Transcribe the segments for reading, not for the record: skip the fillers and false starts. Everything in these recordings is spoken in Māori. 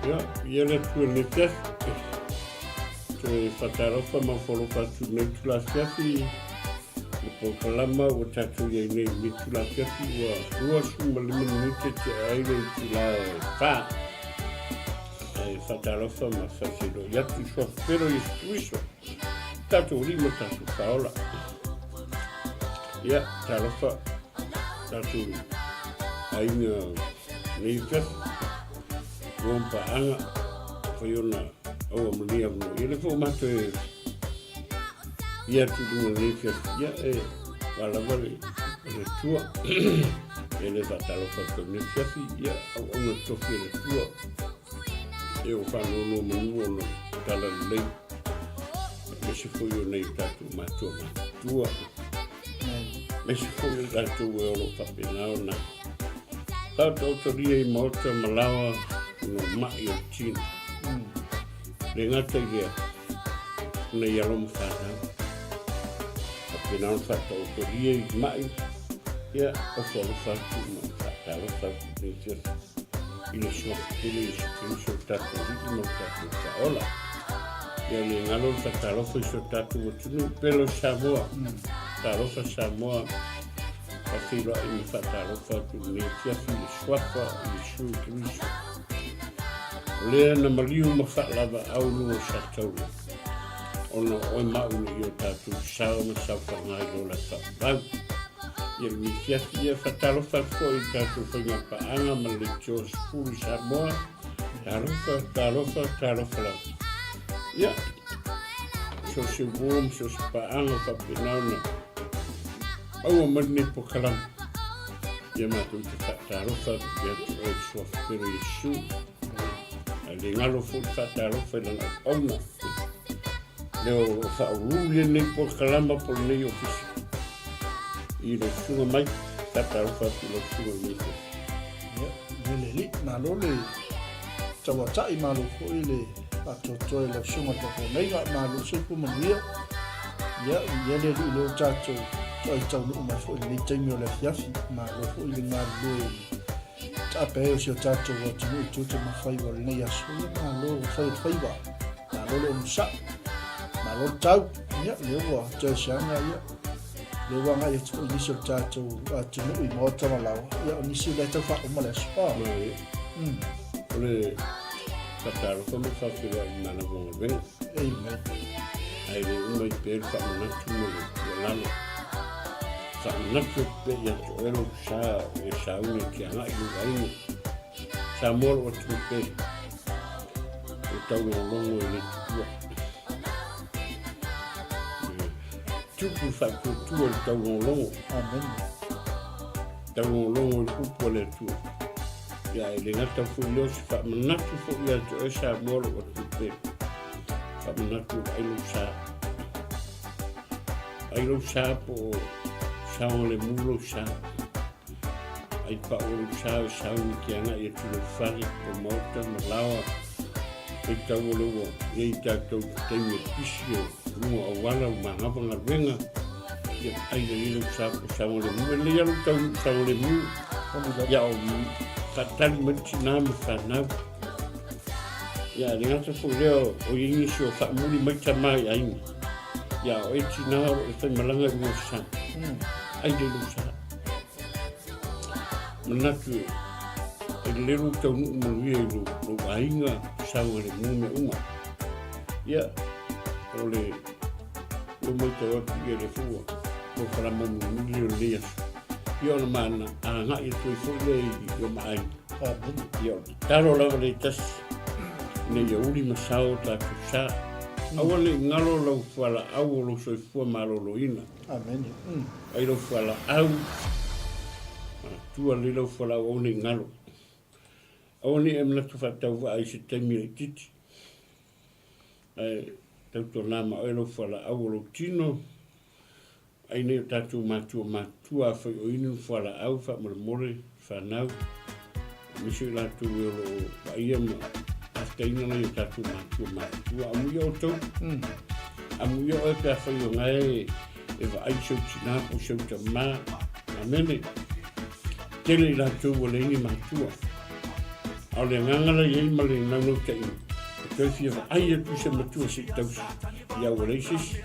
Ia, ia le tua ne tefi. Te whatarofa ma wholopatu nei tula fiafi. Le pokalama o tatu iei nei mi tula fiafi ua rua suma lima minute te aile I tula wha. Ai whatarofa ma whasero iatu soa pero I stuiso. Tatu rima tatu whaola. Ia, tarofa tatu ainga nei fiafi. Wampa anga whaiona aua mania mno. Ia le fo mato ia tudunga nei fiafi. Ia walawa le tua. Ia le whatalofa ko nei fiafi. Ia au aunga tofi le tua. Ia o whanono manua no tala lei. Mese whaio nei tatu matua matua. Mese whaio tatu e olo whapenao na. Tatu autoria I maota malawa no mai o China. Le ngata ia na ialo mawhanau. Whapenao whata autoria I mai. Ia o whalu whatu ma whatalo whatu nei fiafi. I le soa kele I so tatu riki ma tatu whaola. Ia le ngalo whatalofa I so tatu o tunu pelo Samoa. Talofa Samoa. Whawhira I mi whatalofa tu nei fiafi le swafa I 𝚟𝚑𝚍𝚎. Lea na maliu ma whaalava au lungo sa tauru. Ona oi maunu I o tatu sao ma sao whangai lola whapau. Ia mi fiafi ia whatalofa ko I tatu whainga paanga ma le tio spuri Samoa. Talofa lau. Ia, so se warm, so se paanga whapenau na. Aua mani po kalam. Ia mātou te whatarofa, ia tu oi soa pero Iesu. Le ngalo fu whatarofa lana auna. Leo whaurule nei po kalama po nei ofisi. I le sunga mai, whatarofa tu le sunga mai. Ia, le malo le tawatai malo ko I le atotoe le sunga toko nei ga malo sepu manuia. Ia, le lo tato. Ai tau no mai foi le taimi o le fiafi ma lo foi le ngalo tape o se tato o tu te ma fai o nei aso ma lo fai ba ma lo le musa ma lo tau ia le wa te shanga ia le wa ngai tu ni se tato a tu no I mota ma lawa ia ni se le tau fa o ma le spa ole tataro como fa fila I Manava ben ai le mai per fa na tu no lalo Natu pe ia ero sa uni ki anga I lugaini. Sa moro o tu pe. O tau no longo I le tua. Tupu fa tua le tau no longo. Amen. Tau no longo I upo le tua. Ia le ngata fu iosi fa manatu fu ia to sa moro o tu pe. Fa manatu ai lo sa po sao le mulo sa ai pa o sa ki anga I tu le fari o mota malawa e tau lo e tau te me pisio no awala o mahava ngavenga ai le lo sa sao le mulo le lo tau sao le mulo ya o fatali matina me fana ya le ngata fu leo o inisio fa muli mai mai ai ya o tina o te malanga mo sa ai le lusa. Manatu e leru tau nuu manuia I lo ainga sawa le mume uma. Ia, o le mai tau atu ia le fua. O wharama manuia o le asu. Ia ona mana a ngai tui fule I o maai. Ia o taro lawa le tasi. Ne ia uri masao tatu sa. Awa le ngalo lau whala au o lo soifua marolo ina. Amen. Ai lo whala au. Tua le lo whala au ne ngalo. Au ne emna tu whatau wa ai se taimi ai titi. Ai tau to nama ai lo whala au o lo tino. Ai ne tatu matua whai o inu whala au wha more whanau. Misi la tu e lo wa ia ma. Kaina na tatu matua amuia o tau. Amuia o te awhai o ngai e wa ai 𝚟𝚑𝚎 o 𝚟𝚑𝚎𝚘 na mene. Tele la tau o leini matua. au le ngangala iei ma le nanau tai kai fia ai atu se matua se tausi ia o reisis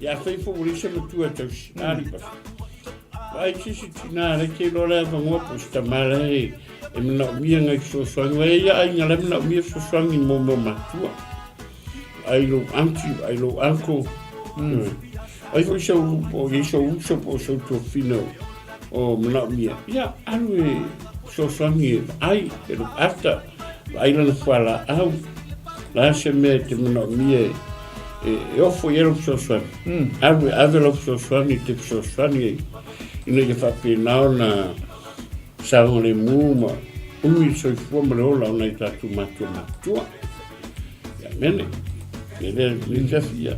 ia fai fo reisa matua tausi ari pas ai sisi tina le ke lo le vango posta male e mna mia ngai so sangu ia ai ngala mna mia so sangu mo matua ai lo anti ai lo anko ai fo so o so to fino o mna mia ia alwe so sangu ai e lo after ai la fala au la se me te mna mia e ofo yero so sangu ave lo so sangu te so sangu ina ke whapena na sao le muma umi soi fuama le ola ona i tatu matua ia mene e le ni tafia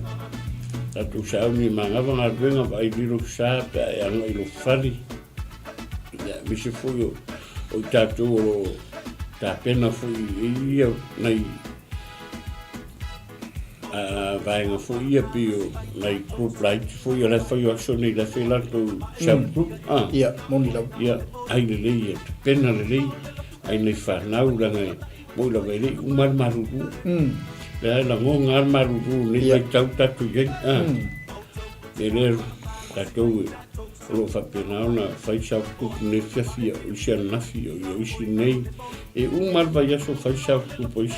tatu sao ni mangava ngā ruenga wa i liro sa pe e anga i lo whari ia mise fui o i tatu o ta pena fui ia nei vaenga fo ia pio nei group light fo ia le fai aso nei le fai lato sub ia moni lau ia ai le lei pena le lei ai nei whanau langa mo la vele umar maruru le la ngonga maruru nei mai tau tatu yen e le tatu lo fa pena ona fai sa ku ne fia o sia nafi o isi nei e umar vai aso fai sa ku pois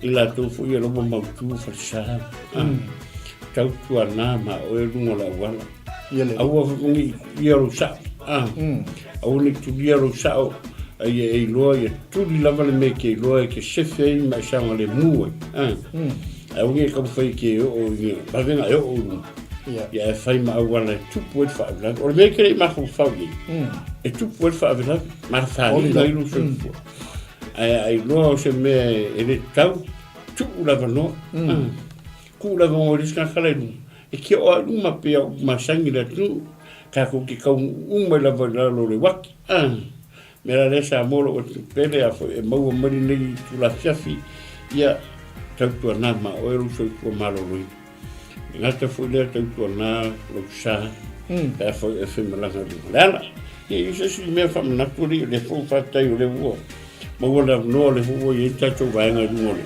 i la tau fui e lomo mautu farsa tau tua nama o e rungo la wala au a fukungi i aro sao au ni tu i aro sao ai e loa i tuli lava le me ke loa ke sefe i mai sanga le mua au nge kau fai ke o i bavenga e o ia e fai ma au wala tupu e whaavila o le me kere i mahu whaugi e tupu e whaavila ma whaali na ilu sefua ai loa o se me e le tau tu lava no ku lava o riska khalenu e ke o uma pe ma sangi la tu ka ko ki kau uma lava lo le waki me la lesa molo o pele a fo e mau mari nei tu la fiafi ia tau tu na ma o ru so ko malo rui ngata fo le tau tu na lo sa ka fo e fe mala ngala e se si me fa na puri le fo fa tai le wo mo la no le fo e tato vai nga no le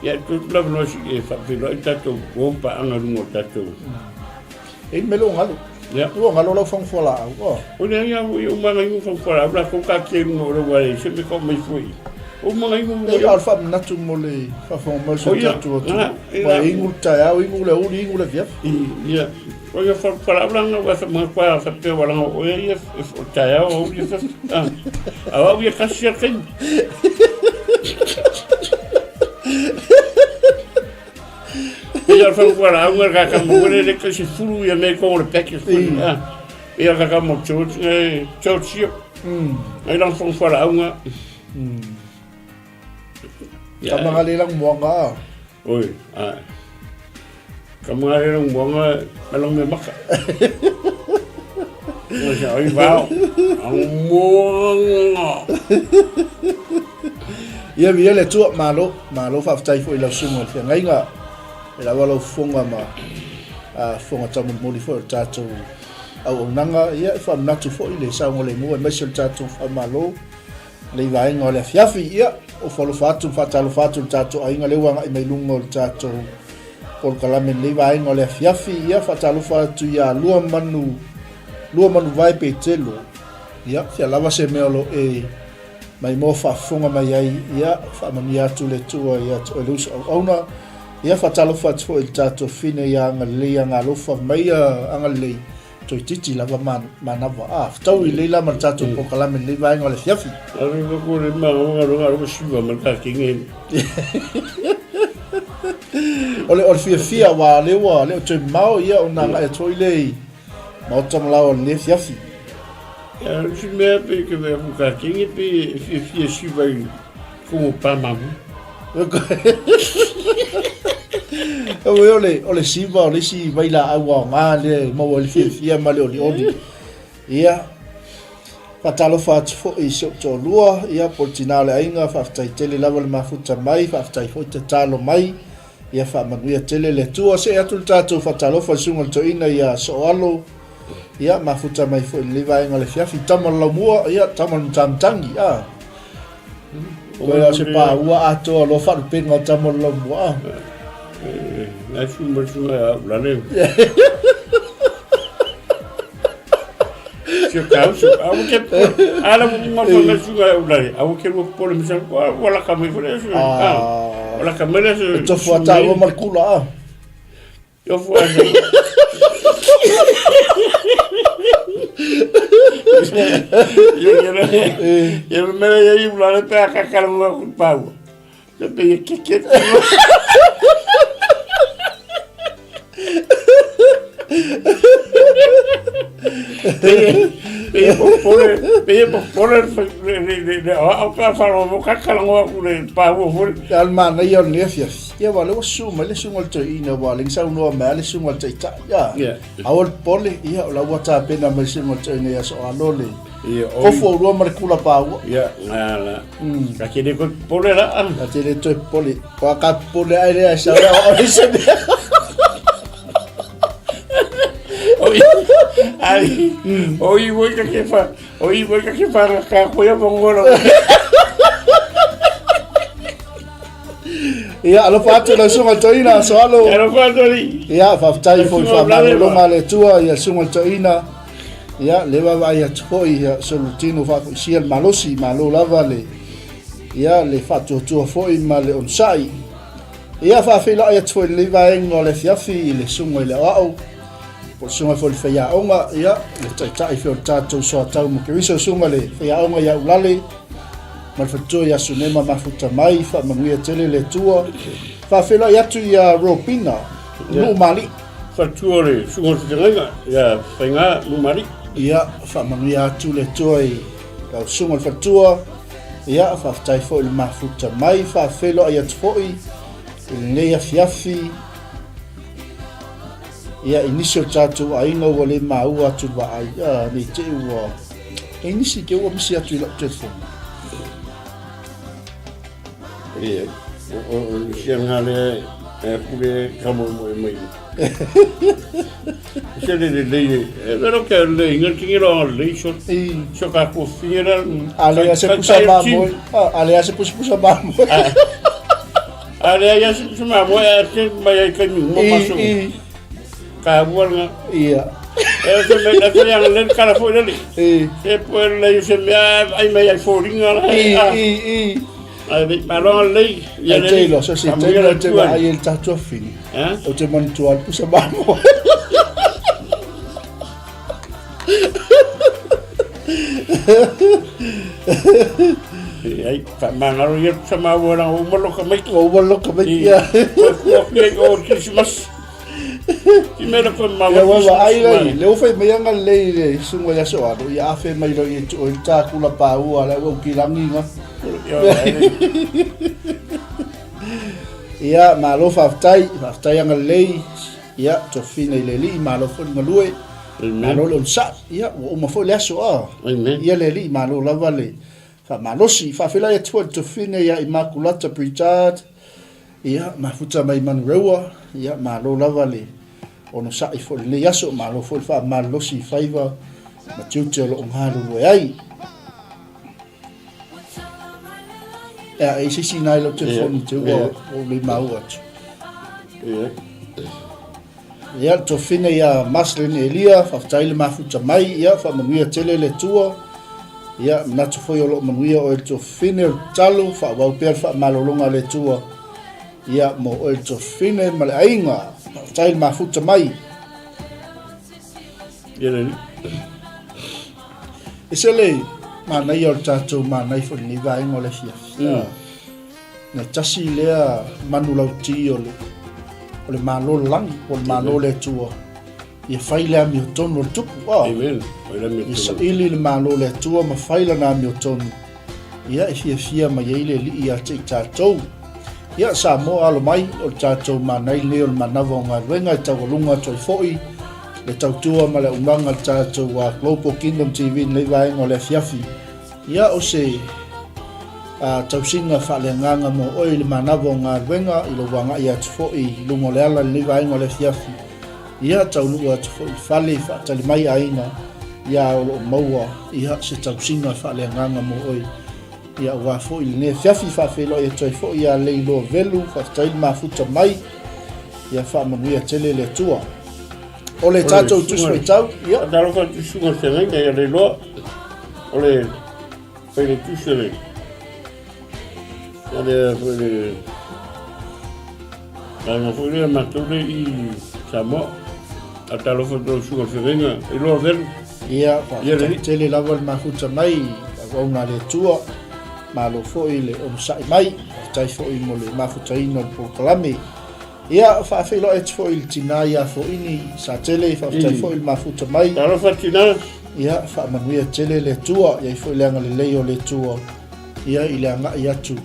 ia tu la no si e fa fe lo tato bomba anga no tato e melo ngalo ia o ngalo lo fong fola o le ia o manga i fong fola bla ko ka ke no le wale se me ko mai foi o manga i mo e alfa na tu mo le fa fong mo so tato ma ingu ta ya ingu le o ingu le via ia o ia fa bla nga wa ma kwa fa pe wala o ia ta ya o ia fa o ia ka se ken ia fa wala un ka mo le que se fulu ia me ko le peke ia ka mo chot ai lang fong wala un Kamanga le lang moanga oi kamanga le lang moanga along me maka ai va moanga ia via le tu malo fa tai fo ila sunga fia ngai nga e la wala fonga ma fonga tamu moli fo tato au nanga ia fa na tu fo ile sa ngole mo me sel tato fa malo le vai ngole fiafi ia o folo fatu fatalo fatu tato ai ngale wanga i mai lungo tato por kalamen le vai ngole fiafi ia fatalo fatu ia lua manu vai pe telo ia fia lava se meolo e mai mo fa fonga mai ai ia fa mania tu le tua ia o lus ona ia fatalo fatu fo il tato fine ia ngale anga lofa mai anga le to titi lava manava tau i le la man tato por kalamen le vai ngole fiafi ari ko le ma ro shiva man ka kinge ole fia wa le to mau ia ona e toile mau tam la o le fiafi ya je me pe que ve ku ka kinge pe fia shiva como pa mamu ole siva ole si baila agua ngale mo ole fia male oli ia patalo fat fo i so to lua ia portinale ainga fa tai tele lava ma futa mai fa tai fo te talo mai ia fa manuia tele le tua se atul tato fatalo fa sunga to ina ia so alo ia ma futa mai fo le vai ngale fiafi tamal la mua ia tamal tangi Koe se pā ua atoa lo wharupenga tamo lombua. Nā sunga ulare. Sio kausu, awu ke ala mo na sunga ulare. Awu ke mo pole misa wala kami fore su. Wala kamera su. To fuata o markula. Yo fuata. Yo me ya y ulare te akakala mo kulpau. Yo te kike. Peye por au ka faro mo kakala ngo le pau fo Alma na yo nesias. Ya vale o suma le sunga te ina vale sa no ma le sunga te ta. Ya. Awol pole ia la wata pena me sunga te ina so alole. Ko fo ro markula pau. Ya, ala. Ka kede ko pole la. Ka tele to pole. Ko ka pole ai sa o se. Ai, oi voi que fa, oi voi que fa ka koya bongoro. Ia alo patu la sunga toina so alo. Alo patu li. Ia fa tai fo fa malo male tua ia sunga toina. Ia leva vai at foi ia solutino fa sia malosi malo lava le. Ia le fatu tua foi male on sai. Ia fa fila ia foi le vai ngole fiafi le sunga le au. O sunga fo le fea onga ia le tai fo tatou so tau mo ke wiso sunga le fea onga ia ulale ma fatu ia sunema mafuta mai fa manguia tele le tua fa fela ia tu ia ropina no mali Fatu le sunga te lenga ia fenga no mari ia fa manguia tu le tua i ka sunga fatua ia fa tai fo le mafuta mai fa fela ia foi le ia fiafi ia inisio tatu ainga wale maua tu ba ai ni te wa inisi ke wa misi atu la telefone ia o siangale pure kamo mo mai sele le pero que le inga kingiro le so ka ko fiera ale se pusa ba mo ale se pusa ba mo ale ya se pusa ba mo que mai ka ni mo paso ka buanga ia se me la que yang len kala fo le se por le se me ai mai ai fo ringa ai palon le ya le lo so si te va ai el tatu fini o te man tu al pusa ba mo ai fa mangaro ye sama wala o mo lo ka mai ya o Christmas Kimera ko ya wa ai le o fe me yanga le sunga ya so ado ya fe mai lo i o ta kula pa u ala o kilangi nga ya ma lo fa tai yanga le ya to fina le li ma lo fo ngalue ma lo lo sa ya o ma fo le so ya le li ma lo la vale fa ma lo si fa fe la to fina ya immaculata preachard ia mafuta mai manurewa ia malo lava le ono sai fo le yaso malo fo fa malo si faiva ma tutu lo ngalo lo ai e si nai lo telefoni te o le mau atu ia to fina ia maslin elia fa taile mafuta mai ia fa manuia tele le tua ia na to fo lo manuia o to fina talo fa wa per fa malo longa le tua ia mo o to fine mal ainga tai mafuta mai ia isele mana yo tato mana ifo ni vai ngole fia na tasi le manula ti ole malo lang o malo le tua ia faila mi tono tuku amen faila mi tono ili le malo le tua ma faila na mi tono ia fia ma ile li ia te tato ia sa mo alo mai o tatou manai le o Manava o Galuega taulunga toi foi le tautua ma le umanga tatou wa Global Kingdom TV le vai ngole fiafi ia o se tausinga faleanganga mo oi le Manava o Galuega i lo wanga ia foi lungo le ala le vai ngole fiafi ia taulua foi fale fa tali mai ainga ia o lo maua ia se tausinga faleanganga mo oi ia ua foʻi lenei fiafi faafeloʻi atu ai foʻi ia leiloa velu faafetai le mafuta mai ia faamanuia tele le atua o le tatou tusi faitau ia talofa tusuga segaiga ia leiloa o le fai le tusi le ale foi le nga foi le matou le I Samoa a talofa tusuga segaiga leiloa velu ia faafetai tele lava le mafuta mai auauna le atua malo foʻi le onosaʻi mai faafetai foʻi mo le mafutaina o le polokalame ia faafeloʻi atu foʻi le tinā ia foʻini sa tele faafetai foʻi le mafuta mai talofa tinā ia faamanuia tele le atua iai foʻi le agalelei o le atua ia I le agaʻi atu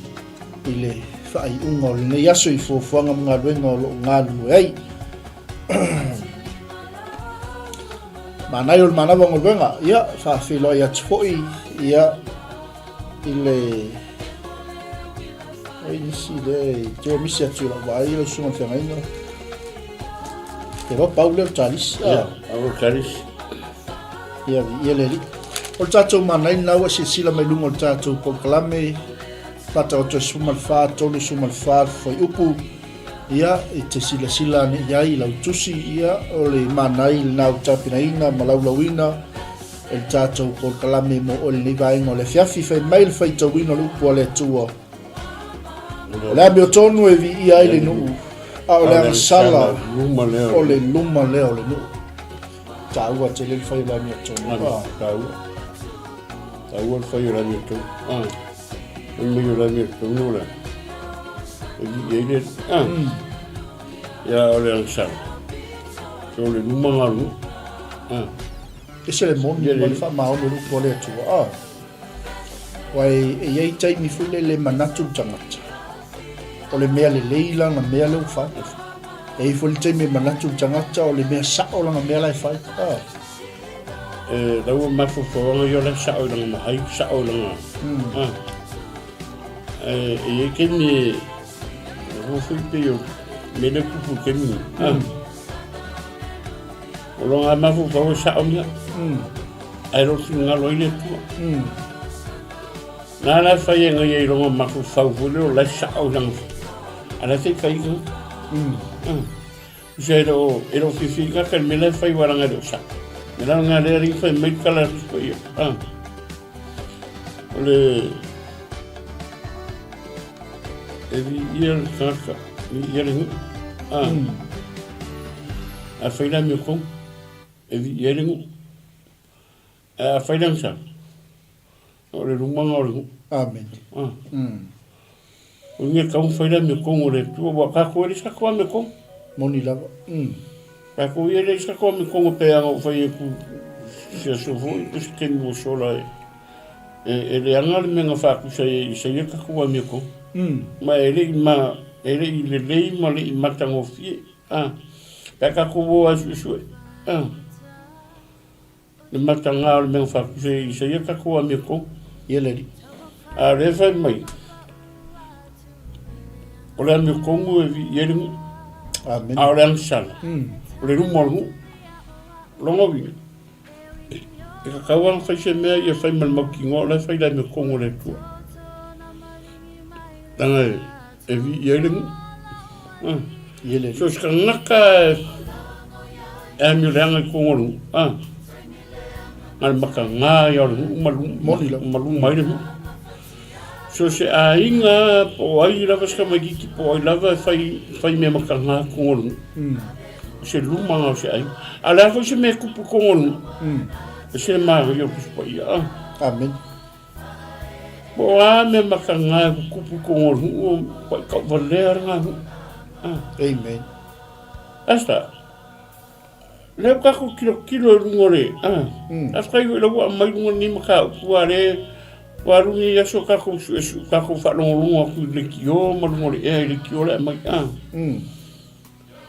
I le faaiʻuga o lenei aso I fuafuaga ma galuega o loo galulue ai manai o le manava galuega ia faafeloʻi atu foʻi ia I le ai nisi le te misi atu la vai le sunga fegaina te ro paulo talis au talis ia le li o tatou manai na wa sila mai lungo tatou pokalame pata o te sumal fa tolu sumal fa foi upu ia I te sila ni ia I lau tusi ia o le manai na utapinaina malaulawina el tatou pokalame mo o le vainga o le fiafi fai mail fai tawina le upu o le atua le ami o tonu e vi ia I le nuu a o le agasala o le luma leo le nuu taua te le fai le ami o tonu taua le fai le ami o tonu e mai o le ami o tonu le e vi ia ia o le agasala o le luma ngalu e se le moni le fa ma o le upu o le atua wai e iei taimi fule le manatu tangata o le mea le leila na mea le ufai e I folite me manatu tangata o le mea sao langa mea lai fai lau mafu whaonga yo le sao langa mahai sao langa e keni rofui pe yo me le kupu keni o longa mafu whaonga sao mea ai rosi ngalo I le tua nā lai whai e ngai e ronga mafu whauhule o lai sao langa ala te kai ka se ero fifika ka me lai whai waranga do sa me la ngā rea ring whai mai kala rispo ia ole e vi ia kaka ia ringu a whai la mio kong e vi ia ringu a whai lang sa o le rumanga o ringu amen o ngia kau whaira me kongo le tua wa kako ere sa koa me kongo moni lava kako ere sa koa me kongo pe anga o whai e ku sia sofo I kusi kemi o sola e le anga le menga whaku sa I ia kako me kongo ma ere I le lei ma le I matango fie pe kako o asu sue le matanga le menga whaku sa ia kako me kongo ia le li a re whai mai o le ame kongu e vi ieringu amen a o le angsala o le rumorungu longa vi e ka kauanga whai se mea I a whai malmauki ngō le whai le ame kongu le tua tanga e vi ieringu ia le li so ska ngaka e ame le anga I kongorungu ngā maka ngā i aurungu umalu mai le mu so se a inga po ai lava ska magiki po ai lava fai me makanga kongolu se luma se ai ala fo se me kupu kongolu se ma yo kuspo ia amen po a me makanga kupu kongolu po ka valer nga amen asta le ka ko kilo ngore asta yo lo mai ngoni maka puare waruni ya so kako whalongonga ku le kio marumori le kio le mai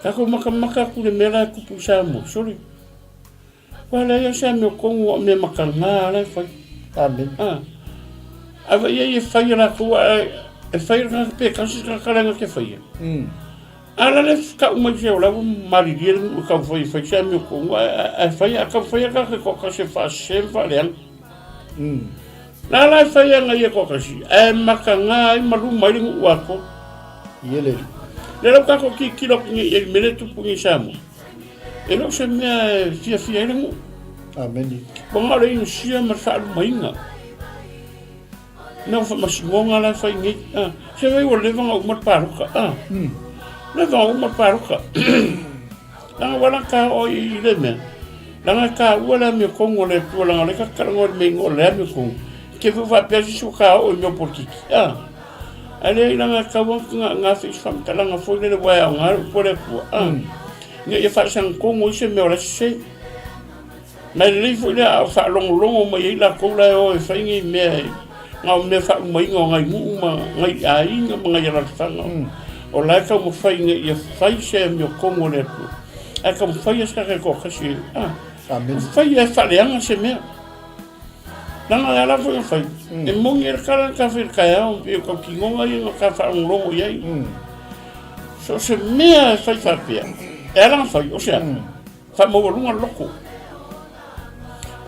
kako maka ku le mera ku pusa mo sorry wala ya sa me kongo me makanga la fai amen ava ye fai la ku e fai la pe kasi ka kala ke fai ala le ka uma je la mari dire ka fai sa me kongo e fai ka fai ka ko ka se fa se fa le la whaianga ia kokasi. E maka ngā i maru mairingu wako. Iele. Le lau kako ki kilo kingi e mele tupungi samu. E lau se mea fia iringu. Ameni. Pangare inu sia marwhaaru mainga. Nau whamasingonga la whaingi. Se wei wa lewanga umar paruka. Lewanga umar paruka. Langa wala ka o i le mea. Langa ka ua la mea kongo le tua langa le kakarango le mea ngō le mea kongo. Ke wha piasi su ka o i mea porkiki. Ale langa ka wanga ngā whis whamtalanga fwoi le wai au ngā pore kua. Nga ia whaasang kongo i se mea o la se. Nai le fwoi le au whaalongolongo mai i la koula o e whaingi mea ngā mea whaaru mai ngā ngai nguma ngai a inga mga i ratanga. O lai ka mo whainga ia whai se mea kongo le tua. A ka mwhai as kake ko kasi. Mwhai e whaleanga se mea. Nanga e alafu e whai. E mongi e kara ka whirkai au. E kau ki ngonga i nga ka whaongongo iai. So se mea e whai whapea. E alanga whai o sea. Whai mawalunga loko.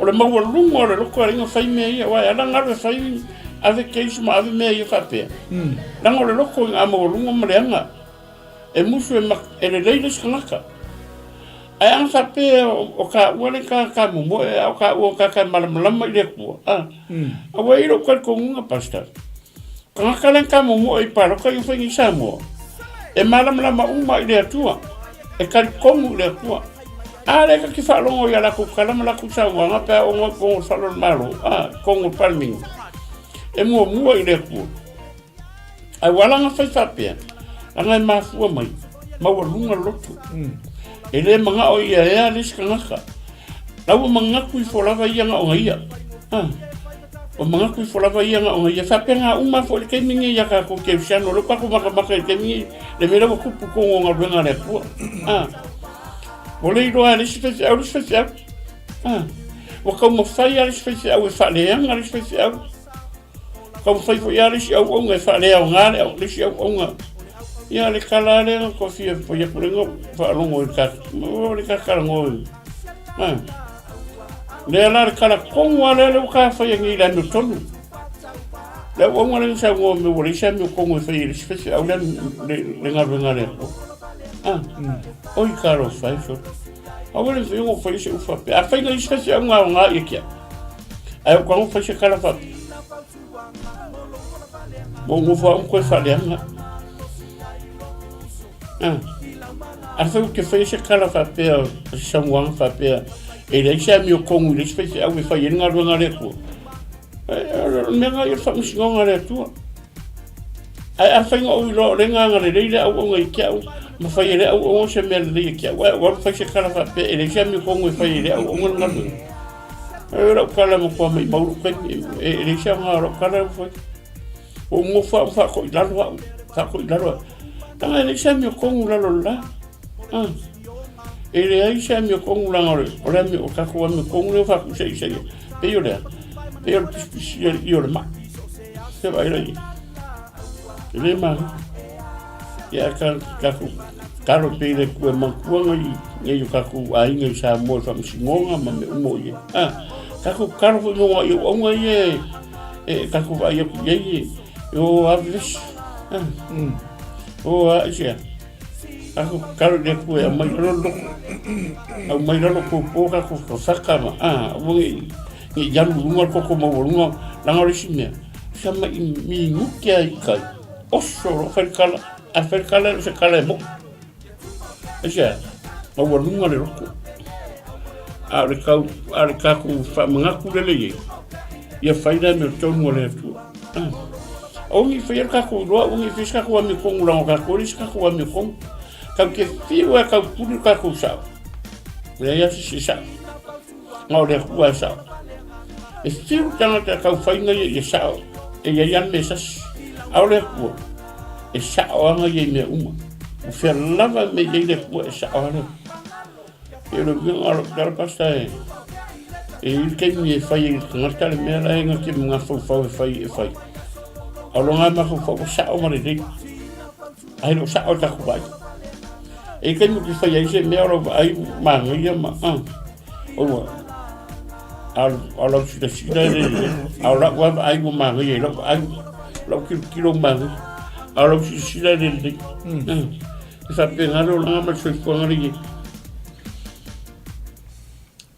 O le mawalunga o le loko a ringa whai mea ia. Wai alanga awe whai ave keisu ma ave mea ia whapea. Nanga o le loko i ngā mawalunga mareanga. E musu e le leiles kanaka. Ai ang sape o ka wale ka mumo e au ka o ka malamalama i le kua. Awa i ro kwa kongunga pasta. Kanga kalen ka mumo i paro ka i whaingi Samoa. E malamalama uma i le atua. E kari kongu i le kua. Ale ka ki whalongo i ala kukalama la Samoa. Nga pia o ngoi kongu whalon malo. Kongu palmingo. E mua i le kua. Ai walanga whaipapea. Anga e mafua mai. Mawalunga lotu. E le manga o ia ea les kangaka. Lau mangaku i wholava ia nga o ngaia. O mangaku i wholava ia nga o ngaia. Whapea ngā uma fo le keimingi ia ka ko ke usiano. Lo kako maka le keimingi le mera wa kupu kongo ngā ruenga le pua. O le iroa les fesi au les fesi au. O kau mawhai a les fesi au e whaleanga les fesi au. Kau mawhai fo ia les au onga e whalea o ngāre au les au onga. Ia le kala le ko fia po ia purengo fa longo i ka mo le ka karango le la kala kongo le ka fa ia ngi la no tonu le o ngale sa ngo me wo le sa me kongo fa ia especial au le ngale o i karo fa so au le fio fa ia fa a fa ia especial nga ia kia ai ko fa se kala fa mo fa un ko fa le a feu que fez esse cara papel chamou papel ele já me com ele especial e foi ele na rua leco me ga fa misión ale tu a fa ngo lo lenga ngale le au ngai kia ma fa ele au se me le kia wa fa esse cara papel ele já me com e foi ele au ngalo era kala mo ko mai mau ko ele já ngaro kala foi o mo fa ko laro tanga ele xa me kongu la lola. Ele ai xa me kongu la ngore. Ora me o kako me kongu le fa ku sei. Peo le. Peo pisi yo le ma. Se vai lai. Ele ma. Ya ka kako. Karo pele ku ma ku ngai yo kako ai ngai xa mo fa msingonga ma me mo ye. Kako karo fo mo yo o ngai e kako vai ku ye. Yo avis. O asia. Aku karo de ku e mai rolo. Au mai rolo ko poka ko sakama. Ngi jalu lunga ko mo lunga langa risime. Sama mi nukia kai. Osso ferkala, a ferkala se kala mo. Asia. O lunga le roko. Are ku fa mangaku le ye. Ia faida me tonu le tu. Ongi fia kako roa ongi fiska ko mi kongu la ka ko riska ko mi kongu ka ke fiwa ka pulu ka ko sa le ya si sa no le ko sa e fiu tanga ka fainga ye sa e ya yan mesas au le ko e sa anga ye me uma o fia lava me ye le ko sa anga e lo bien alo dal pasta e il ke mi fai ngata le me la nga ke mga fai Alonga ma ko sa o mare dei. Ai no sa o ta ko vai. E que mo que foi aí se me oro ai ma ia ma. O Alau sila le alau wa ai mo mangi lau kilo mangi alau sila le sa pengaro la ma soi fangari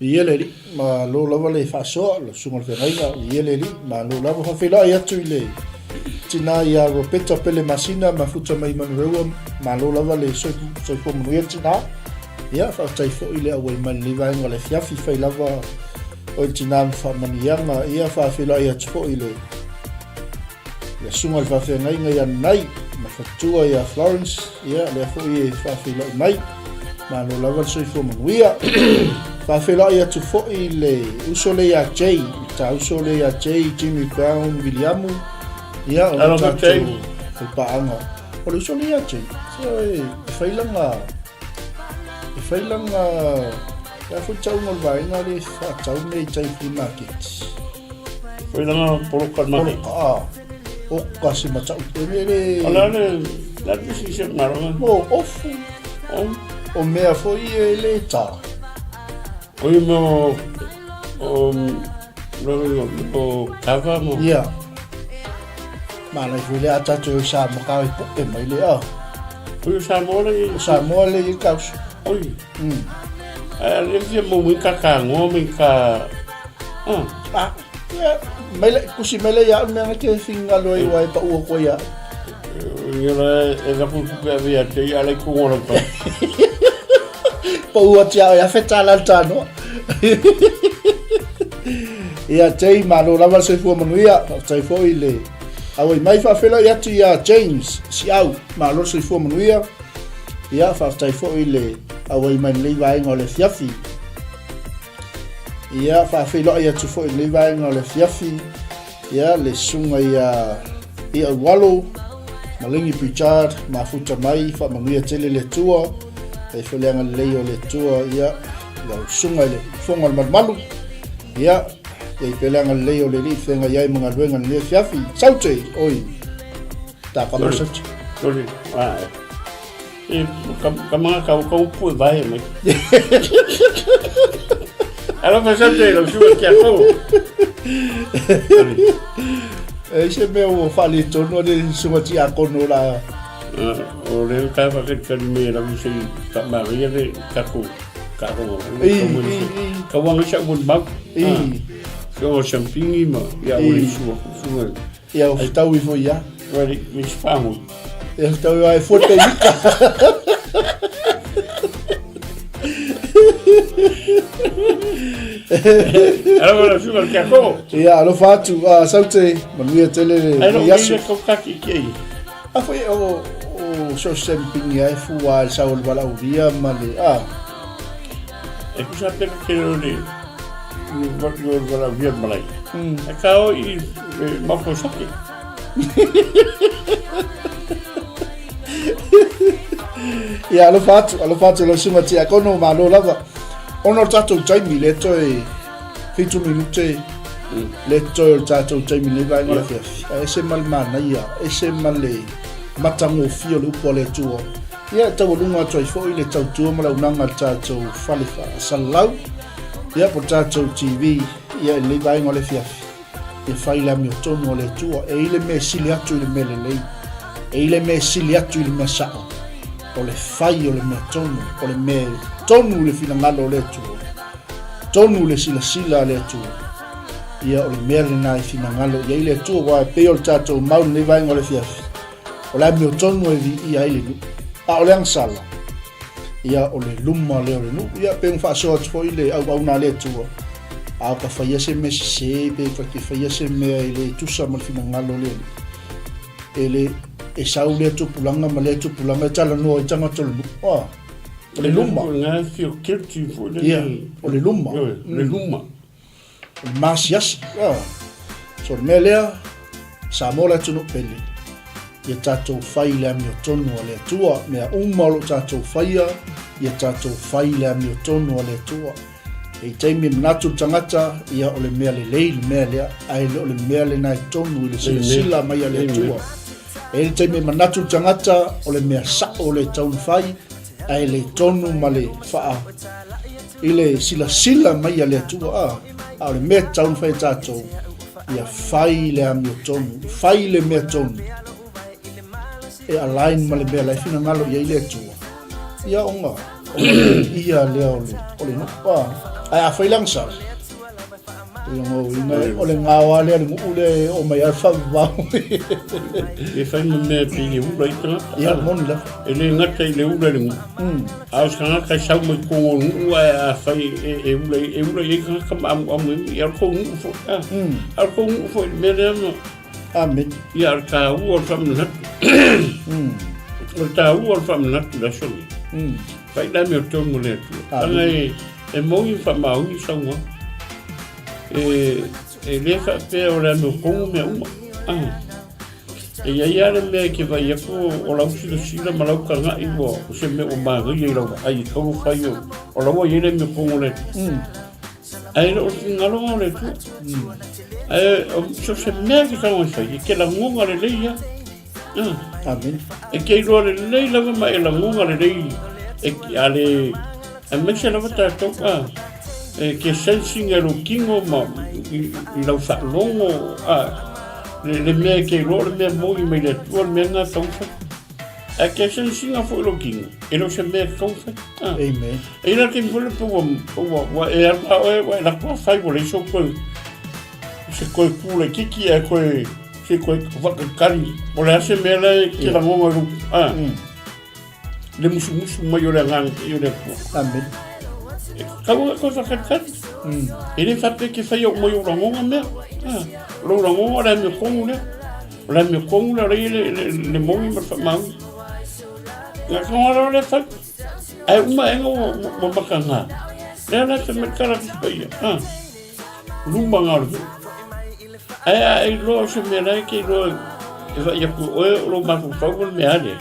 Iele ma lo lava le faso lo sungal fenga iele ma lo lava fa fela ya tuile tina ya ro peta pele masina ma futa mai manrewa ma lo lava le soi fo mo ya tina ya fa tai fo ile awe man liva ngale fiafi fa lava o tina fa manianga ia fa fela ya fo ile ya sungal fa fenga ya nai ma fatua ya Florence ya le fo ia fa fela mai ma lo lava soi fo mo ia fa fela ia tu fo ile usole ya J ta usole ya J Jimmy Brown Williamu ya o ta fa paanga o usole ya J so failanga ya fu chau ngol vai na le fa chau nei chai free market failanga polokan market o kasi ma chau ele ala le la decision na mo ofu o mea fo ile ta Oi mo no kava mo ya mana fule ata tu sa mo ka e mai le oi sa mo le ka oi ale vi mo mi ka ngo mi ka mai le kusi mai le ya me ke finga lo i wai pa u ko ya Io e la pu via te ale ku ngora pa Paua tia ya feta lantano. Ia tei malo lava se fu manuia, tai foi ile. Awe mai fa fela ya tia James, si au malo se fu manuia. Ia fa tai foi ile. Awe mai le vai ngole fiafi. Ia fa fela ya tu foi le vai ngole fiafi. Ia le sunga ia walo. Malingi Richard, mafuta mai fa manuia tele le tua. E folianga leo le tua ia la sunga le fonga le malu ia e folianga leo le li fenga ia mga luenga le fiafi saute oi ta pa so sorry e kama ka pu vai mai alo fa saute lo suga que ako e se me o fali tono de suga ti ako no la o le ka fa que me la musi ka ma ria de ka ko ka wanga sha bun bag so champigny ma ya o le su ya o tau i fo ya ready mi spamo ya tau ai foto ika allora su que ako ya lo fatu saute manuia tele ya se ko ka ki foi o so champigny ai fu al saul bala uria male e ku sa pe que le yo bala uria malai e ka o i ma ko saki ya lo fatu lo suma ti akono malo lava ono tato Jamie le toi fitu minute le toi tato Jamie le vai ngala fe ese mal Manai ese mal le matango fio le upo le tuo ia tau lunga toi fo ile tau tuo mala unanga tato falifa salau ia po tato TV ia le vai ngala fe e fai la mio tono le tuo e ile me sili atu ile mele lei e ile me sili atu ile me sa o le fai o le me tono o le me tono le fina ngalo le tuo tono le sila le tuo ia o le mele na fina ngalo ia ile tuo wa pe o tato mau le vai ngala fe o la mio tono e vi ia ile o le ansala ia o le luma le o le nu ia pe un fa so fo ile au na le tuo a ka faia se me se pe ka faia se me ile tu sa mal fina ngalo le ele e sau le tu pulanga ma le tu pulanga tala no i tanga tolu le luma na fio kirti fo le o le luma le luma masias so melea sa mola tu no pele ia tatou fai le amio tonu o le tua mea umalo tatou faia ia tatou fai le amio tonu o le tua e taimi manatu tangata ia o le mea le lei le mea lea ai le o le mea le nai tonu i le sila mai a le tua e le taimi manatu tangata o le mea sa o le taunu fai ai le tonu ma le faa ile sila mai le tua a le me taun fai tato ia fai le amio tonu fai le me tonu e align ma le bea lai fina ngalo ia ile tua ia onga ia le ole no pa ai a fai lang sa ole ngawa le ule o mai alfa va e fai me pili ula ita ia moni la ele ngata ile ula le a skanga ka sau mo ko ua a fai e ula e ka am ia ko fo a ko fo me le no amen ia ka u fam na ta u fam na la so fai da me to mo le tu ai e mo i fa ma u sa mo e le fa pe ora no como me uma e ia le me que vai ko o la usila malau ka nga i wo se me o ma ri lo ai ko fa yo o la wo ile me ko le ai lo ngalo le tu o so se me que ka mo fa que la ngonga le ia amen e que lo le la ma e la ngonga le e ale a me se la ta to que sensing ero kingo ma i lau fa longo le mea ke lo le mea mo i me le tua mea nga taufa a que sensing a fo lo kingo e lo se mea taufa amen e la ke vole po wa e wa la kwa fai vole so ko se ko kule kiki e ko se ko va kari o le ase mea le ke la ngonga ru le musu mai o le ngang i le po amen Kamu ko fa kat ele fa pe ke fa yo mo yo rangonga me lo rangonga la me kongule la me kongule le mo mi fa ma ya ko le fa ai uma engo mo bakanga le se me kara pa ya lumba ngar ai lo se me la ke lo ya ko lo ma fa me ale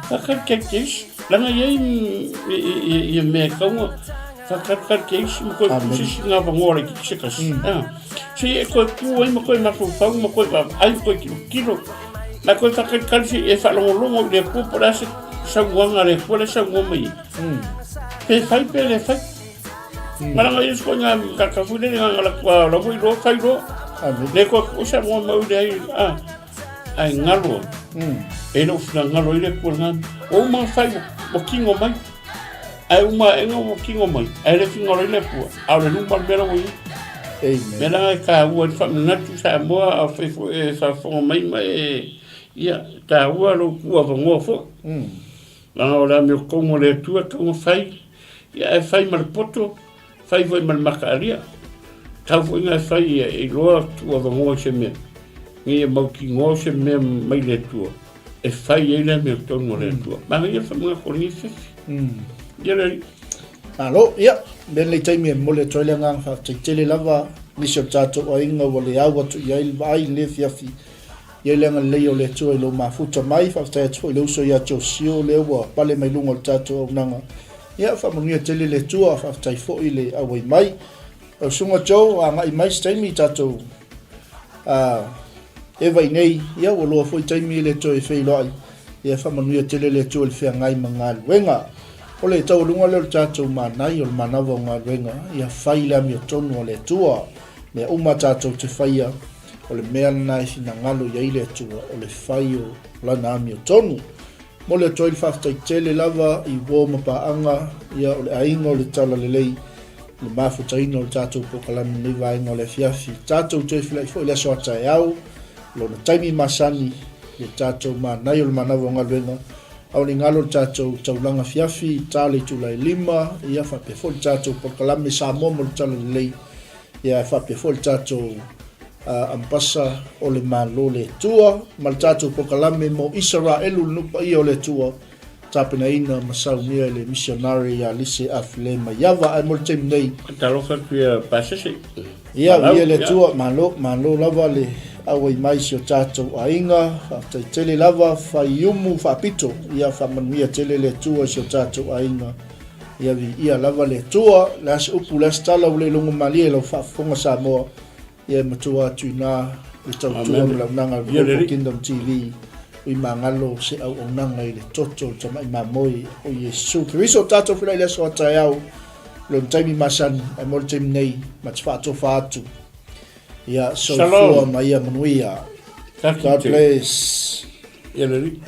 fa ke la nga ye me kaunga fakat ke isi mo ko sisi nga va ngore ki se kasi se ko ku ai mo ko ma fa mo ko ai ko kilo la ko fakat kalsi e fa lo le ko para se sa ngwa le ko le sa ngwa mai pe fai pe le fai mara nga is ko nga ka fu le nga la ko lo mo lo fai lo le ko sa ngwa mai le ai ngalo e no fina ngalo ile ko nga o ma fai o kingo mai ai uma engo o kingo mai ai le fingo le pu au le lumba mera wi amen mera ka u fa na tu sa mo a fe fa fo mai mai ia ka u lo ku a ngo fo la ora me como le tu como fai ia e fai mal poto fai foi mal makaria ka foi nga fai e lo tu a ngo se me ni e mo kingo se me mai le tu e fai ele me to mo le tu ma ia fa mo ko ni se Yele alo ia ben le taimi mo le toile ngang fa tele lava misho tato o inga wole awa tu yail vai le fiafi yele nga le yo le tu lo mafuta mai fa tato lo so ya cho sio le wa pale mai lungo tato nanga ia fa mo ni tele le tu fa tai fo ile awa mai o sunga jo anga i mai taimi tato e vai nei ia wo lo fo taimi le to e fe lo ia fa mo ni tele le tu le fe ngai mangal wenga ole tau lunga le tato Manai o Manava Galuega ia fai la mi tonu le tua le uma tato te faia ole mea nai sina ngalo ia ile tua ole fai o la na mi tonu mo le toil fafta tele lava i wo mapa anga ia ole aingo le tala le lei le mafu taino le tato po kala ni vai no le fiafi tato te fila fo le so ta yau lo na taimi masani le tato Manai o Manava Galuega au ni ngalo tato taulanga fiafi tale tulai lima ia fa pe fol tato por kalame sa momo tale lei ia fa pe fol tato ampasa o le malo le tua mal tato por kalame mo Israel no pa ia le tua tapena ina masau nia le missionary ya lise afle mayava ai molte nei talo fa pia pasese ia le tua malo lava le awai mai sio tato ainga fa tele lava fa yumu fa pito ia fa manuia tele le tua sio tato ainga ia lava le tua las upu las tala ule longo mali lo fa fonga sa mo ia matua tuna le tau tua la nanga Kingdom TV i mangalo se au nanga ile toto tama i mamoi o Yesu Kristo tato fila ile so tayau lon taimi masan ai mo taimi nei ma te whaatofa atu. Ia so Shalom. fua mai ia manuia. Taki God te. bless. Ia neri.